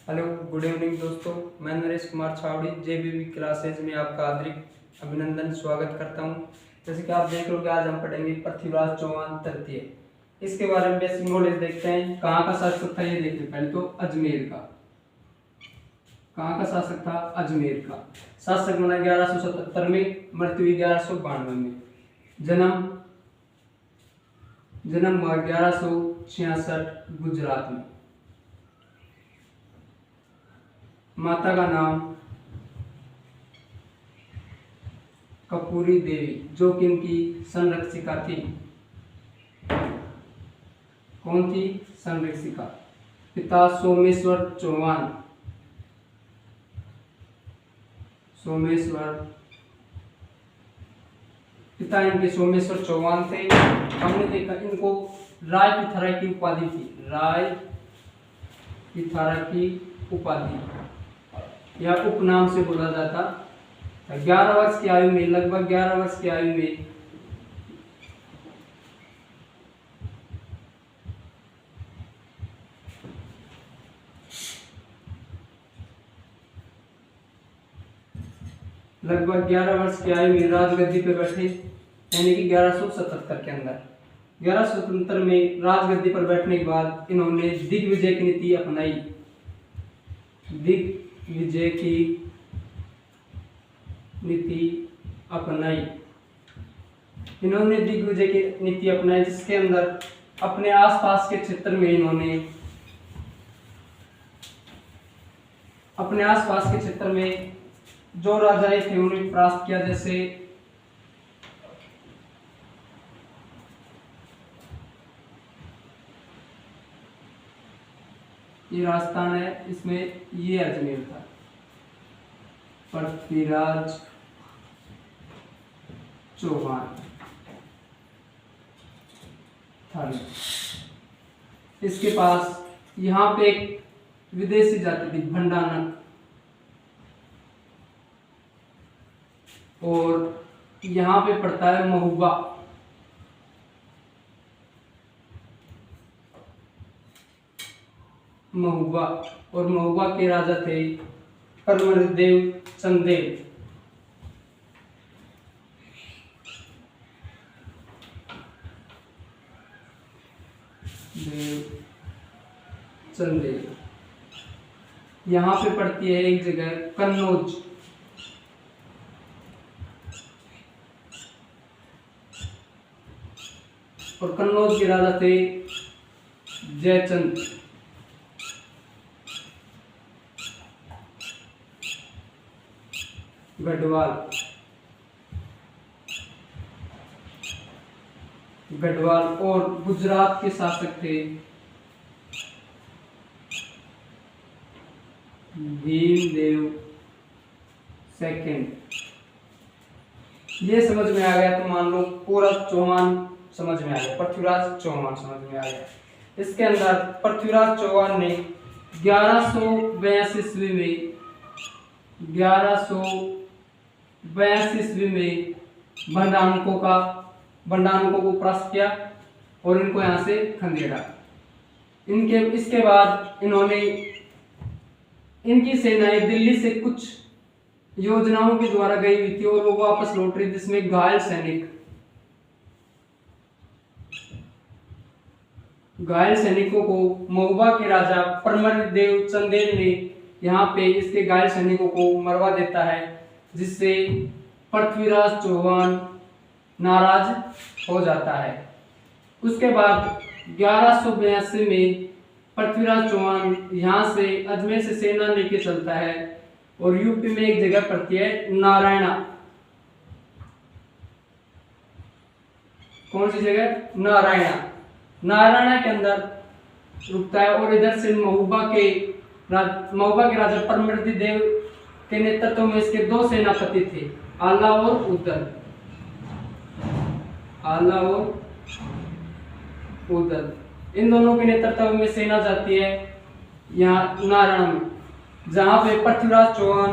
Hello, good evening दोस्तों। मैं Naresh Kumar छावड़ी जेबीवी classes में आपका हार्दिक अभिनंदन स्वागत करता हूं। जैसे कि आप देख रहे हो, आज हम पढ़ेंगे पृथ्वीराज चौहान तृतीय। इसके बारे में बेसिक नॉलेज देखते हैं। कहाँ का शासक था ये देखते हैं। पहले तो अजमेर का। कहाँ का शासक था? अजमेर का। शासक बना 1177 में, मृत्यु 1192 में। जन्म हुआ 1166 गुजरात में। माता का नाम कपूरी देवी, जो कि इनकी संरक्षिका थी। कौन थी? संरक्षिका। पिता सोमेश्वर चौहान। पिता इनके सोमेश्वर चौहान थे। हमने देखा इनको राय पिथौरा की उपाधि थी। राय पिथौरा की उपाधि या उपनाम से बोला जाता। 11 वर्ष की आयु में, लगभग 11 वर्ष की आयु में राजगद्दी पर बैठे, यानी कि 1177 के अंदर। 1177 में राजगद्दी पर बैठने के बाद इन्होंने दिग्विजय की नीति अपनाई। दिग्विजय की नीति अपनाई। इन्होंने दिग्विजय की नीति अपनाई, जिसके अंदर अपने आसपास के क्षेत्र में जो राजाएं थे उन्हें परास्त किया। जैसे ये राजस्थान है, इसमें ये अजमेर था। पृथ्वीराज चौहान था। इसके पास यहाँ पे एक विदेशी जाति थी, भंडानक, और यहाँ पे पड़ता है महुआ। और महुआ के राजा थे परमदेव चंदेल। यहाँ पे पड़ती है एक जगह कन्नौज। और कन्नौज के राजा थे जयचंद। गढ़वाल। और गुजरात के शासक थे भीमदेव सेकंड। ये समझ में आ गया तो मान लो पूरा चौहान समझ में आ गया, पृथ्वीराज चौहान समझ में आ गया। इसके अंदर पृथ्वीराज चौहान ने 1182 ईस्वी में भंडानकों को परास्त किया और इनको यहाँ से खदेड़ा। इसके बाद इनकी सेनाएं दिल्ली से कुछ योजनाओं के द्वारा गई हुई थी और वो वापस लौट रही, जिसमें घायल सैनिकों को महुआ के राजा परमदेव चंदेल ने यहाँ पे इसके घायल सैनिकों को मरवा देता है, जिससे पृथ्वीराज चौहान नाराज हो जाता है। उसके बाद 1182 में पृथ्वीराज चौहान यहाँ से अजमेर से सेना लेके चलता है और यूपी में एक जगह पड़ती है नारायणा। कौन सी जगह? नारायणा के अंदर रुकता है। और इधर से महुआ के राजा परमदेव के नेतृत्व में इसके 2 सेनापति थे, आला और उदल। इन दोनों के नेतृत्व में सेना जाती है यहाँ नारायण में, जहाँ पे पृथ्वीराज चौहान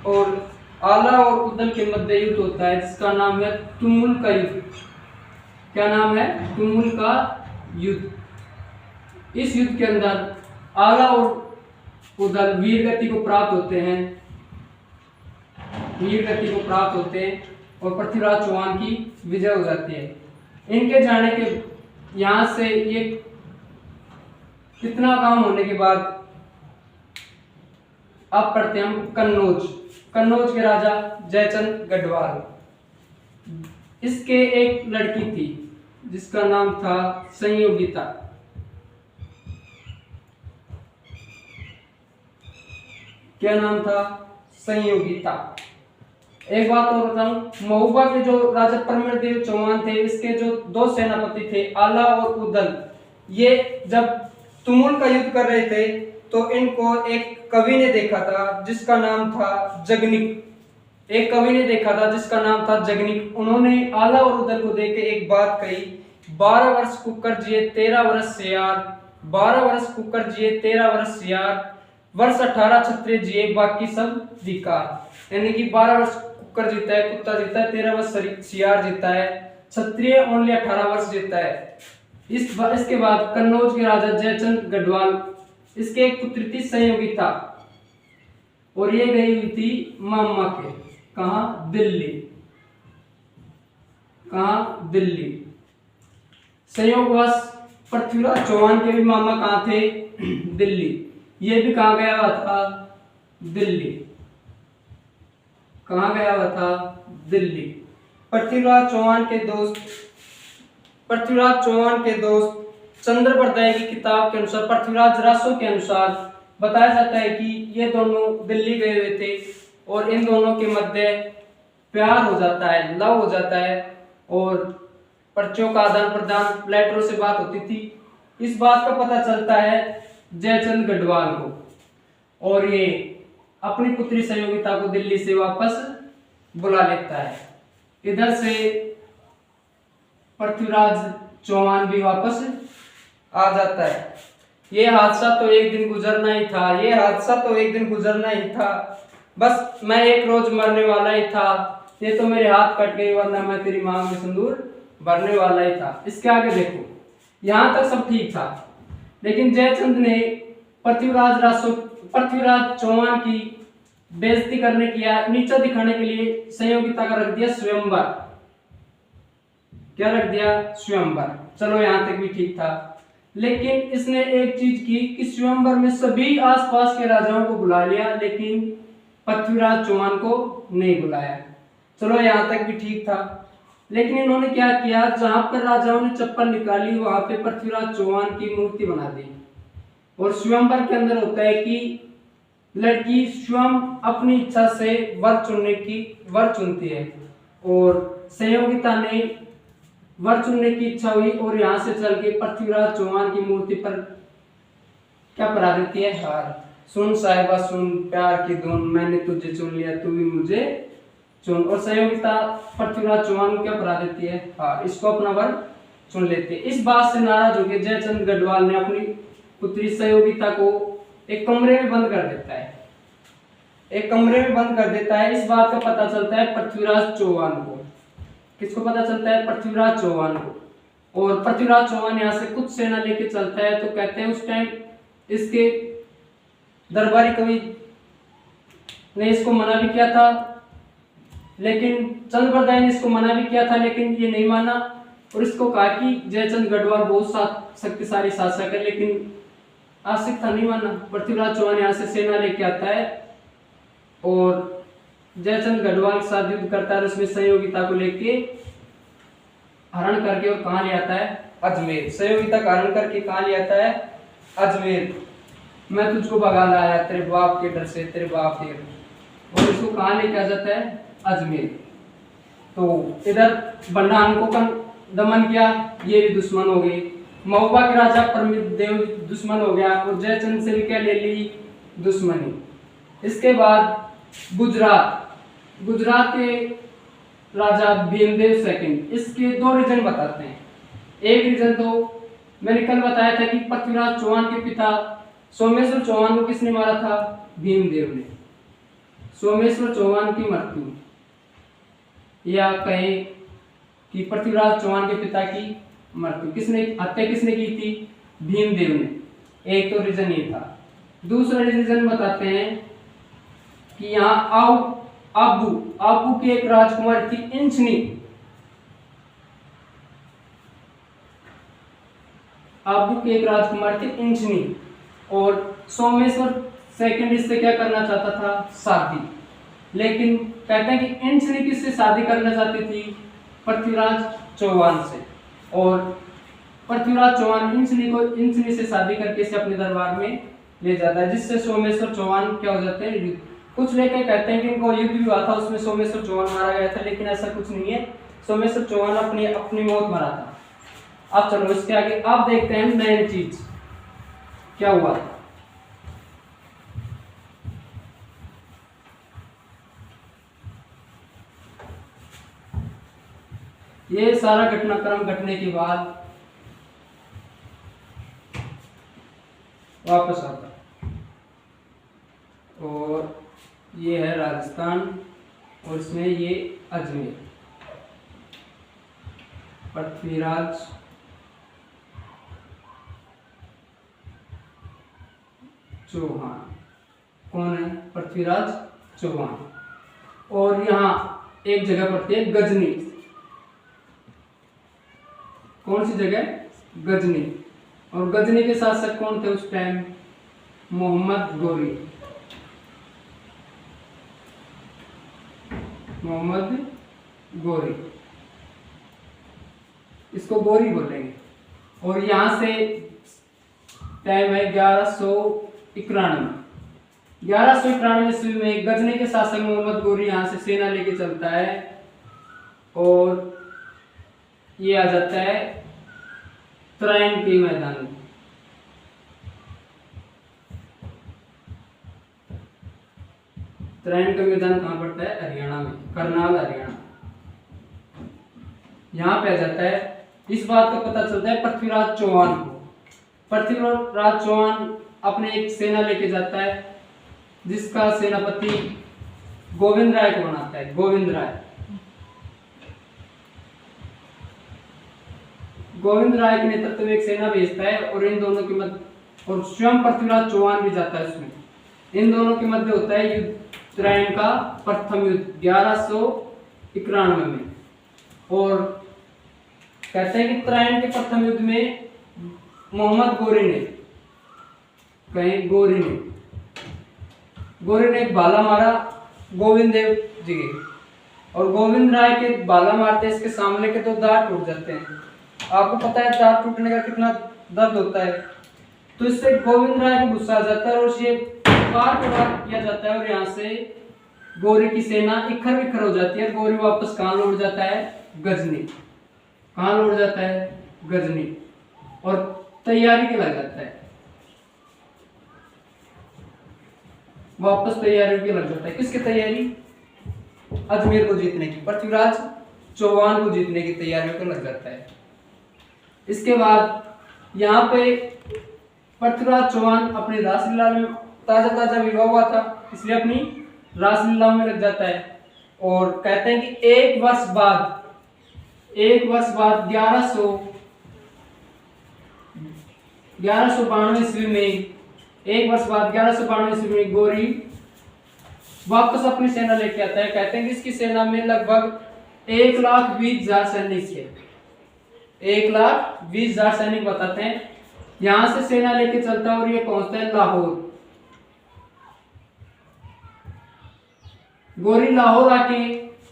और आला और उदल के मध्य युद्ध होता है, जिसका नाम है तुमुल का युद्ध। क्या नाम है? तुमुल का युद्ध। इस युद्ध के अंदर आला और उदल वीर गति को प्राप्त होते हैं, वीर गति को प्राप्त होते हैं और पृथ्वीराज चौहान की विजय हो जाती है। इनके जाने के यहाँ से ये कितना काम होने के बाद अब पढ़ते हैं हम कन्नौज। कन्नौज के राजा जयचंद गढ़वाल, इसके एक लड़की थी जिसका नाम था संयोगिता। क्या नाम था? संयोगिता। एक बात और बताऊं, महुआ के जो राजा परमदेव चौहान थे, इसके जो दो सेनापति थे आला और उदल, ये जब तुमुल का युद्ध कर रहे थे तो इनको एक कवि ने देखा था जिसका नाम था जगनिक। एक कवि ने देखा था जिसका नाम था जगनिक। उन्होंने आला और उदल को देख के एक बात कही, 12 वर्ष कुकर जिए 13 वर्ष सियार, 12 वर्ष कुकर जिए 13 वर्ष सियार, वर्ष 18 क्षत्रिय जिए बाकी सब धिकार। यानी कि 12 वर्ष कुकर जीता है, कुत्ता जीता है, 13 वर्ष सियार जीता है, क्षत्रिय ओनली 18 वर्ष जीता है। इसके बाद कन्नौज के राजा जयचंद गढ़वाल, इसके एक पुत्री थी संयोगिता और ये गई हुई थी मामा के, कहा? दिल्ली। कहा? दिल्ली। संयोगवश पृथ्वीराज चौहान के भी मामा कहाँ थे? दिल्ली। ये भी कहाँ गया हुआ था? दिल्ली। कहाँ गया हुआ था? दिल्ली। पृथ्वीराज चौहान के दोस्त चंद्रप्रदाय की किताब के अनुसार, पृथ्वीराज रासो के अनुसार बताया जाता है कि ये दोनों दिल्ली गए हुए थे और इन दोनों के मध्य प्यार हो जाता है, लव हो जाता है और पर्चियों का आदान प्रदान, लेटरों से बात होती थी। इस बात का पता चलता है जयचंद गढ़वाल को और ये अपनी पुत्री संयोगिता को दिल्ली से वापस बुला लेता है। इधर से पृथ्वीराज चौहान भी वापस आ जाता है। ये हादसा तो एक दिन गुजरना ही था, ये हादसा तो एक दिन गुजरना ही था, बस मैं एक रोज मरने वाला ही था, ये तो मेरे हाथ कट गए वरना मैं तेरी मांग में सिंदूर भरने वाला ही था। इसके आगे देखो, यहाँ तक सब ठीक था, लेकिन जयचंद ने पृथ्वीराज चौहान की बेइज्जती करने की या नीचा दिखाने के लिए संयोगिता का रख दिया स्वयंवर। क्या रख दिया? स्वयंवर। चलो यहाँ तक भी ठीक था, लेकिन इसने एक चीज की कि स्वयंवर में सभी आसपास के राजाओं को बुला लिया लेकिन पृथ्वीराज चौहान को नहीं बुलाया। चलो यहाँ तक भी ठीक था, लेकिन इन्होंने क्या किया, जहां पर राजाओं ने चप्पल निकाली वहां पे पृथ्वीराज चौहान की मूर्ति बना दी। और स्वयंवर के अंदर होता है कि लड़की स्वयं अपनी इच्छा से वर चुनती है और संयोगिता ने वर चुनने की इच्छा हुई और यहाँ से चल के पृथ्वीराज चौहान की मूर्ति पर क्या पढ़ा देती है? हार। सुन साहिबा सुन प्यार की धुन, मैंने तुझे चुन लिया तू भी मुझे चुन। और संयोगिता पृथ्वीराज चौहान को क्या पढ़ा देती है? हार। इसको अपना वर चुन लेती है। इस बात से नाराज होकर जयचंद गढ़वाल ने अपनी पुत्री संयोगिता को एक कमरे में बंद कर देता है, एक कमरे में बंद कर देता है। इस बात का पता चलता है पृथ्वीराज चौहान को। किसको पता चलता है? पृथ्वीराज चौहान को। और पृथ्वीराज चौहान यहाँ से कुछ सेना लेके चलता है, तो कहते हैं उस टाइम इसके दरबारी कवि ने इसको मना भी किया था, लेकिन चंद्रप्रदाय ने इसको मना भी किया था, लेकिन ये नहीं माना और इसको कहा कि जयचंद गढ़वाल बहुत शक्तिशाली शासक है, लेकिन आशिक था, नहीं माना। पृथ्वीराज चौहान यहाँ से सेना लेके आता है और जयचंद गढ़वाल के साथ युद्ध करता है, उसमें संयोगिता को लेके हरण करके और कहाँ ले आता है? अजमेर। संयोगिता का हरण करके कहाँ ले आता है? अजमेर। मैं तुझको भगा लाया तेरे बाप के डर से, तेरे बाप के। और इसको कहाँ लेके आ जाता है? अजमेर। तो इधर बंडान को दमन किया, ये भी दुश्मन हो गए। महुआ के राजा परमदेव दुश्मन हो गया और जयचंद से भी क्या ले ली? दुश्मनी। इसके बाद गुजरात के राजा भीमदेव सेकंड, इसके दो रीजन बताते हैं। एक रीजन तो मैंने कल बताया था कि पृथ्वीराज चौहान के पिता सोमेश्वर चौहान को किसने मारा था? भीमदेव ने। सोमेश्वर चौहान की मृत्यु, या कहें कि पृथ्वीराज चौहान के पिता की मृत्यु, हत्या किसने की थी? भीमदेव ने। एक तो रीजन ये था। दूसरा रीजन बताते हैं कि यहाँ आबू आबू की एक राजकुमारी थी इंचनी। आबू की एक राजकुमारी थी इंचनी और सोमेश्वर सेकंड इससे क्या करना चाहता था, शादी। लेकिन कहते हैं कि इंचनी किससे शादी करना चाहती थी, पृथ्वीराज चौहान से। और पृथ्वीराज चौहान इंचनी से शादी करके इसे अपने दरबार में ले जाता है, जिससे सोमेश्वर चौहान क्या हो जाते हैं, कुछ लेके कहते हैं कि इनको युद्ध भी हुआ था, उसमें सोमेश्वर चौहान मारा गया था, लेकिन ऐसा कुछ नहीं है। सोमेश्वर चौहान अपनी मौत मरा था। अब चलो इसके आगे आप देखते हैं नई चीज क्या हुआ था। ये सारा घटनाक्रम घटने के बाद वापस आता और ये है राजस्थान और इसमें ये अजमेर। पृथ्वीराज चौहान कौन है, पृथ्वीराज चौहान। और यहाँ एक जगह पड़ती है गजनी। कौन सी जगह, गजनी। और गजनी के शासक कौन थे उस टाइम, मोहम्मद गोरी। मोहम्मद गोरी, इसको गोरी बोलेंगे। और यहां से टाइम है 1191। 1191 ईस्वी में गजनी के शासक मोहम्मद गोरी यहां से सेना लेके चलता है और ये आ जाता है तराइन के मैदान में। तराइन का मैदान कहाँ पड़ता है, हरियाणा में, करनाल हरियाणा। यहाँ पे आ जाता है। इस बात का पता चलता है पृथ्वीराज चौहान को। पृथ्वीराज चौहान अपने एक सेना लेके जाता है जिसका सेनापति गोविंद राय को बनाता है। गोविंद राय के नेतृत्व में एक सेना भेजता है और इन दोनों के मध्य, और स्वयं पृथ्वीराज चौहान भी जाता है उसमें। इन दोनों के मध्य होता है युद्ध, तराइन का प्रथम युद्ध 1191 में। और कहते हैं कि तराइन के प्रथम युद्ध में मोहम्मद गोरी ने एक भाला मारा गोविंद देव जी के, और गोविंद राय के भाला मारते इसके सामने के 2 दांत टूट जाते हैं। आपको पता है दांत टूटने का कितना दर्द होता है। तो इससे गोविंद राय को गुस्सा आ जाता है और ये बार किया जाता है और यहाँ से गोरी की सेना इखर बिखर हो जाती है। गोरी वापस कहाँ लौट जाता है, गजनी। कहाँ लौट जाता है, गजनी, और तैयारी के लग जाता है, वापस तैयारी के लग जाता है। किसकी तैयारी, अजमेर को जीतने की, पृथ्वीराज चौहान को जीतने की तैयारियों को लग जाता है। इसके बाद यहाँ पे पृथ्वीराज चौहान अपनी रासलीला में ताजा विवाह हुआ था, इसलिए अपनी रासलीला में लग जाता है। और कहते हैं कि एक वर्ष बाद 1192 ईस्वी में, 1 वर्ष बाद 1192 ईस्वी में गोरी वापस अपनी सेना लेके आता है। कहते हैं कि इसकी सेना में लगभग 1,20,000 सैनिक थे। 1,20,000 सैनिक बताते हैं। यहां से सेना लेके चलता है और ये पहुंचता है लाहौर। गोरी लाहौर आके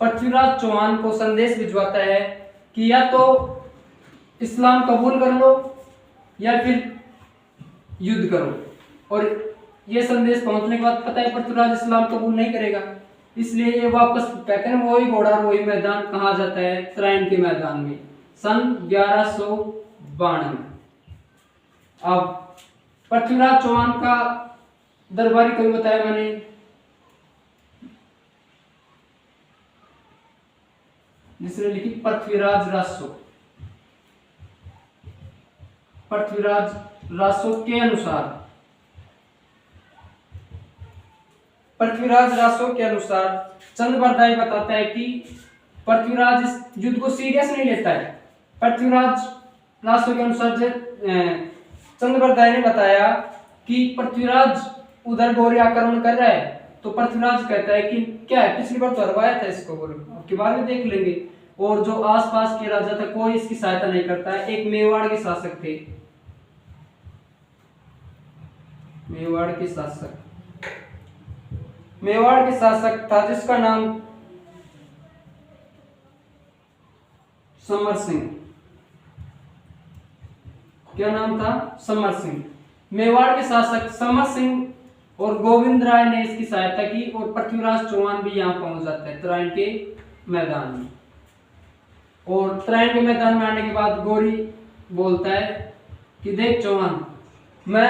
पृथ्वीराज चौहान को संदेश भिजवाता है कि या तो इस्लाम कबूल कर लो या फिर युद्ध करो। और ये संदेश पहुंचने के बाद पता है पृथ्वीराज इस्लाम कबूल नहीं करेगा, इसलिए ये वापस कहते हैं वही घोड़ा वही मैदान कहा जाता है, तराइन के मैदान में, सन 1192। अब पृथ्वीराज चौहान का दरबारी कवि बताया मैंने, जिसने लिखी पृथ्वीराज रासो। पृथ्वीराज रासो के अनुसार चंद बरदाई बताता है कि पृथ्वीराज इस युद्ध को सीरियस नहीं लेता है। पृथ्वीराज रासो के अनुसार चंद बरदाई ने बताया कि पृथ्वीराज उधर गौरी आक्रमण कर रहा है, तो पृथ्वीराज कहता है कि क्या है, पिछली बार तो हरवाया था इसको गौरी, अब की बार भी देख लेंगे। और जो आसपास के राजा था कोई इसकी सहायता नहीं करता है। एक मेवाड़ के शासक थे, मेवाड़ के शासक, मेवाड़ के शासक था जिसका नाम समर सिंह। क्या नाम था? समर सिंह। मेवाड़ के शासक समर सिंह और गोविंद राय ने इसकी सहायता की और पृथ्वीराज चौहान भी यहाँ पहुंच जाता है तराइन के मैदान में। और तराइन के मैदान में आने के बाद गौरी बोलता है कि देख चौहान, मैं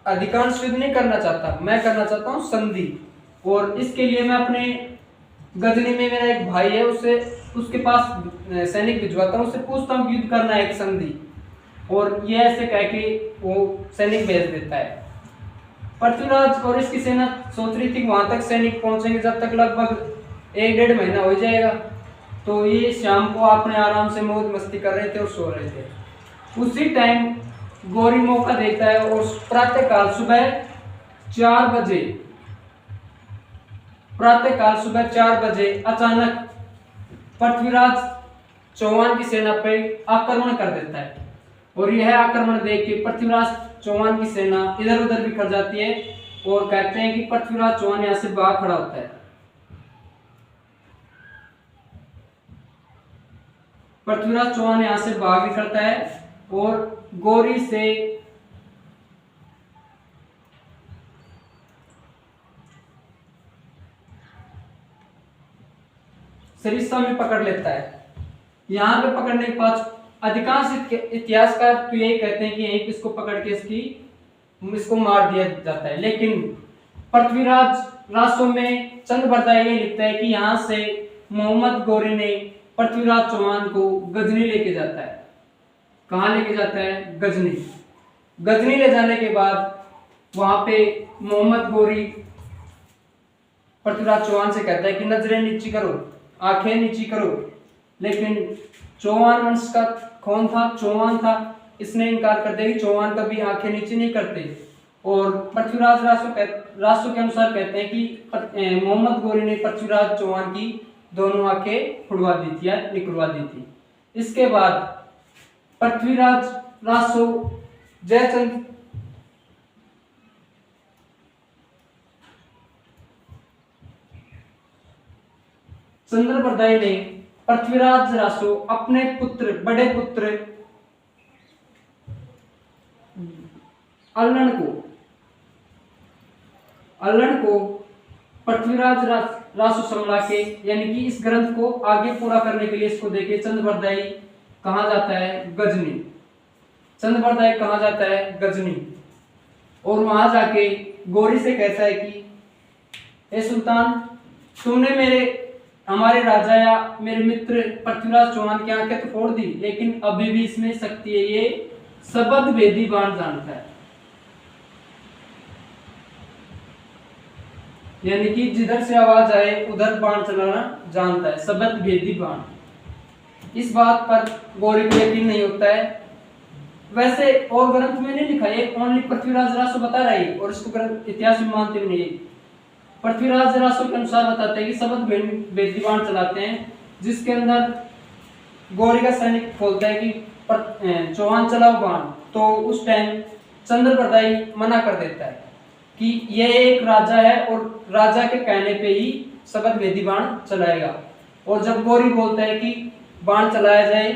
अधिकांश युद्ध नहीं करना चाहता, मैं करना चाहता हूँ संधि। और इसके लिए मैं अपने गजनी में मेरा एक भाई है, उसके पास सैनिक भिजवाता हूँ, उससे पूछता हूँ युद्ध करना है एक संधि। और ये ऐसे कह के वो सैनिक भेज देता है। पृथ्वीराज और इसकी सेना सोच रही थी कि वहां तक सैनिक पहुंचेंगे जब तक लगभग 1-1.5 महीना हो जाएगा। तो ये शाम को अपने आराम से मौज मस्ती कर रहे थे और सो रहे थे। उसी टाइम गौरी मौका देता है और प्रातःकाल सुबह 4 बजे, प्रातःकाल सुबह 4 बजे अचानक पृथ्वीराज चौहान की सेना पर आक्रमण कर देता है। और यह आक्रमण देख के पृथ्वीराज चौहान की सेना इधर उधर बिखर जाती है और कहते हैं कि पृथ्वीराज चौहान यहाँ से भाग खड़ा होता है। पृथ्वीराज चौहान यहाँ से भाग निकलता है और गौरी से सरिस्सा में पकड़ लेता है। यहाँ पे पकड़ने के बाद अधिकांश इतिहासकार तो यही कहते हैं कि यहीं इसको पकड़ के इसको मार दिया जाता है। लेकिन पृथ्वीराज रासों में चंद्रबरदाई ये लिखता है कि यहाँ से मोहम्मद गौरी ने पृथ्वीराज चौहान को गजनी लेके जाता है। कहाँ लेके जाता है? गजनी। गजनी ले जाने के बाद वहां पे मोहम्मद गौरी पृथ्वीराज चौहान से कहता है कि नजरें नीची करो, आंखें नीची करो। लेकिन चौहान वंश का कौन था? चौहान था। इसने इनकार कर दिया कि चौहान कभी आंखें नीची नहीं करते। और पृथ्वीराज रासो के अनुसार कहते हैं कि मोहम्मद गौरी ने पृथ्वीराज चौहान की दोनों आंखें फुड़वा दी थी या निकलवा दी थी। इसके बाद पृथ्वीराज रासो जयचंद चंद्रबरदाई ने पृथ्वीराज रासो अपने पुत्र, बड़े पुत्र अल्लण को पृथ्वीराज रासो संभला के, यानी कि इस ग्रंथ को आगे पूरा करने के लिए इसको देके चंद्रबरदाई कहाँ जाता है? गजनी। चंद्रबरदाई कहाँ जाता है? गजनी। और वहां जाके गौरी से कहता है कि ए सुल्तान, तुमने हमारे राजा या मेरे मित्र पृथ्वीराज चौहान की आंखें तो फोड़ दी, लेकिन अभी भी इसमें शक्ति है, ये शब्द भेदी बाण जानता है। यानी कि जिधर से आवाज आए उधर बाण चलाना जानता है, शब्द भेदी बाण। इस बात पर गौरी को यकीन नहीं होता है। वैसे और ग्रंथ में नहीं लिखा, ये ओनली पृथ्वीराज रासो बता रहा है और इसको ग्रंथ इतिहास में मानते भी नहीं। पृथ्वीराज रासो के अनुसार बताते हैं कि शब्द भेदी बाण चलाते हैं, जिसके अंदर गौरी का सैनिक बोलता है कि चौहान चलाओ बाण। तो उस टाइम चंद्रबरदाई मना कर देता है कि यह एक राजा है और राजा के कहने पे ही शब्द भेदी बाण चलाएगा। और जब गौरी बोलता है कि बाण चलाया जाए,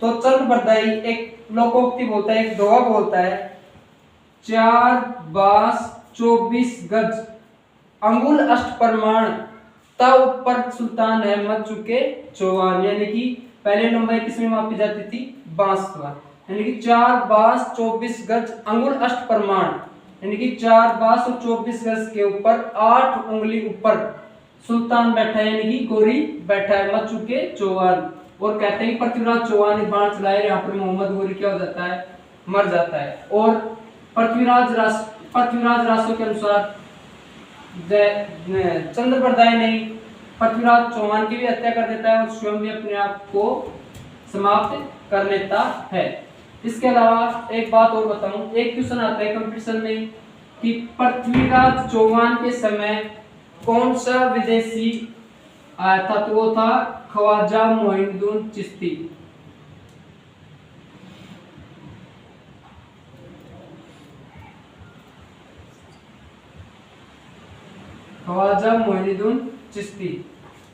तो चंद्रबरदाई एक लोकोक्ति बोलता है, एक दोहा बोलता है, 4 बास 24 गज अंगुल अष्ट प्रमाण तब पर सुल्तान है मत चुके चौहान। यानी कि पहले नंबर किसमें मापी जाती थी? बांस द्वारा। यानी कि 4 बास 24 गज अंगुल अष्ट प्रमाण, यानी कि 4 बास और 24 गज के ऊपर 8 उंगली ऊपर सुल्तान बैठा है, यानी कि गौरी बैठा है, मत चुके चौहान। और कहते हैं कि पृथ्वीराज चौहान ने बाण चलाए, यहाँ पर मोहम्मद गौरी क्या हो जाता है? मर जाता है। और पृथ्वीराज रासो के अनुसार चंद्रबरदाई ने पृथ्वीराज चौहान की भी हत्या कर देता है और स्वयं भी अपने आप को समाप्त कर लेता है। इसके अलावा एक बात और बताऊं, एक क्वेश्चन आता है कंपटीशन में कि पृथ्वीराज चौहान के समय कौन सा विदेशी आया था, तो वो था ख्वाजा मोइनुद्दीन चिश्ती। ख्वाजा मोइनुद्दीन चिश्ती,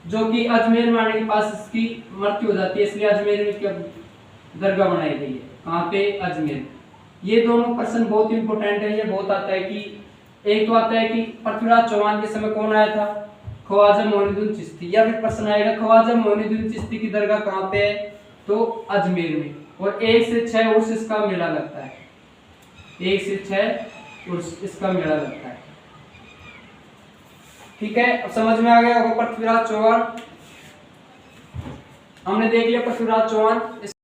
जो कि अजमेर माने के पास इसकी मृत्यु हो जाती है, इसलिए अजमेर में क्या दरगाह बनाई गई है, कहाँ पे, अजमेर। ये दोनों प्रश्न बहुत इंपॉर्टेंट है। ये बहुत आता है कि एक तो आता है कि पृथ्वीराज चौहान के समय कौन आया था, ख्वाजा मोइनुद्दीन चिश्ती, या फिर प्रश्न आएगा ख्वाजा मोइनुद्दीन चिश्ती की दरगाह कहाँ पे है, तो अजमेर में। और 1 से 6 उर्स इसका मेला लगता है, 1 से 6 उर्स इसका मेला लगता है। ठीक है, अब समझ में आ गया होगा पृथ्वीराज चौहान। हमने देख लिया पृथ्वीराज चौहान।